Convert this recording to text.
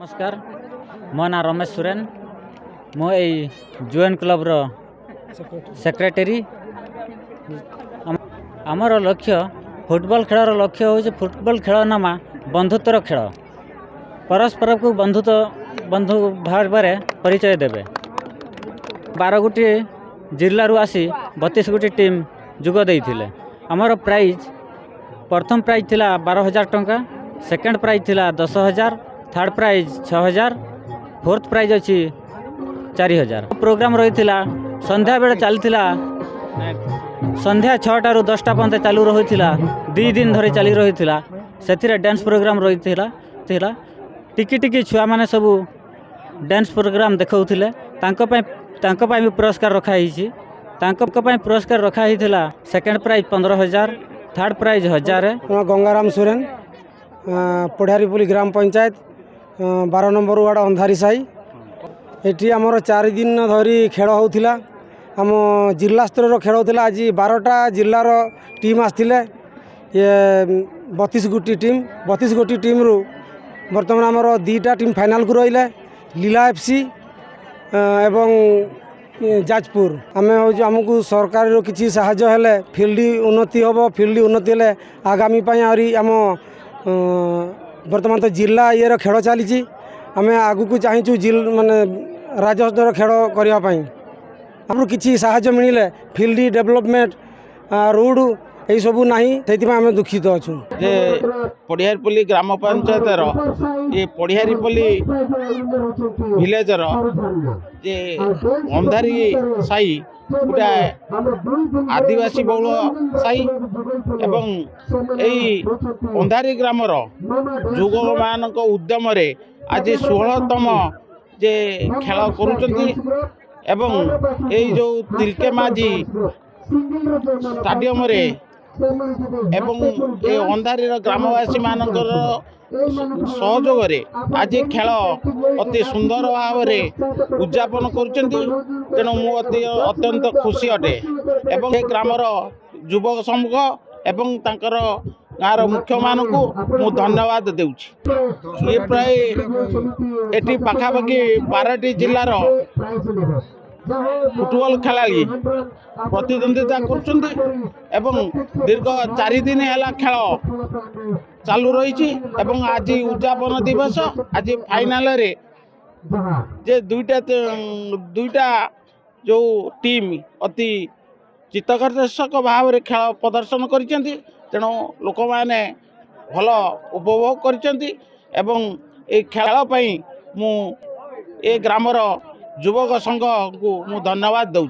नमस्कार मो ना रमेश सोरेन मो जुएन क्लब रो सेक्रेटरी। आमर लक्ष्य फुटबॉल खेल लक्ष्य हूँ फुटबॉल खेल नामा बंधुत्वर खेल परस्पर को बंधु भाव परिचय देवे 12 गोटी जिल्ला आसी 32 गोटी टीम जुग देइथिले। आमर प्राइज प्रथम प्राइज थिला 12,000 टंका, सेकेंड प्राइज थिला 10,000, थर्ड प्राइज 6,000, फोर्थ प्राइज अच्छी 4,000। प्रोग्राम रही संध्या बेले चलता संध्या 6टा ରୁ 10ଟା पर्यंत चालू रही 2 दिन धरी चली रही से डांस प्रोग्राम रही टिकी टिकी छुआ मैंने सब डांस प्रोग्राम देखौथिले। भी पुरस्कार रखाई पुरस्कार रखाई second prize 15,000, third prize 1,000। Gangaram Soren Padhiyaripuli ग्राम panchayat 12 number ward Andhari Sai. Eighty आमर 4 दिन धरी खेल होता आम जिला स्तर खेल होता। आज 12टा जिलार टीम आसते ये 32 गोटी टीम रु बर्तमान आमर 2टा टीम फाइनाल को रही लीला एफसी एवं जाजपुर। आम आमको सरकार किसी साहाय्य हेले फील्ड उन्नति हम फील्ड उन्नति हेले आगामी आहरी आम बर्तमान तो जिला ये खेल चली आम आगु को चाहूँ माने राज्य स्तर खेल करने आम किसी साहाय्य मिले फील्ड डेवलपमेंट रोड यही सबू ना से आम दुखित अच्छू। पढ़ियारीपल्ली ग्राम पंचायत ये पढ़ियारीपल्ली विलेजर जे अंधारी साई गोटे आदिवासी बहुल साई एवं यही अंधारी ग्रामर युवक मान उद्यम आज 16तम जे खेल करुचंती एवं यही जो तिलके माझी स्टाडियम रे एवं ये अंधारी ग्रामवासी मानकर सहयोग आज खेल अति सुंदर भाव उद्यापन करुँच। मु अत्यंत खुशी अटे एवं ग्रामर युवक समूह एवं तांकर गाँव मुख्य मान को मु धन्यवाद देउछि। ये प्राय एटी पाखापाखि 12टी जिलार फुटबॉल खेलाड़ी प्रतिद्वंदिता करुँच एवं दीर्घ 4 दिन है खेल चालू रही एवं आज उद्यापन दिवस आज फाइनाल रे जे दुईटा जो टीम अति चित्तकर्षक भाव में खेल प्रदर्शन करिसेंती। तेणु लोक मैंने भल उपभोग करिसेंती एवं ए खेल पई मु ए ग्रामर युवक संघ को मु धन्यवाद दूँ।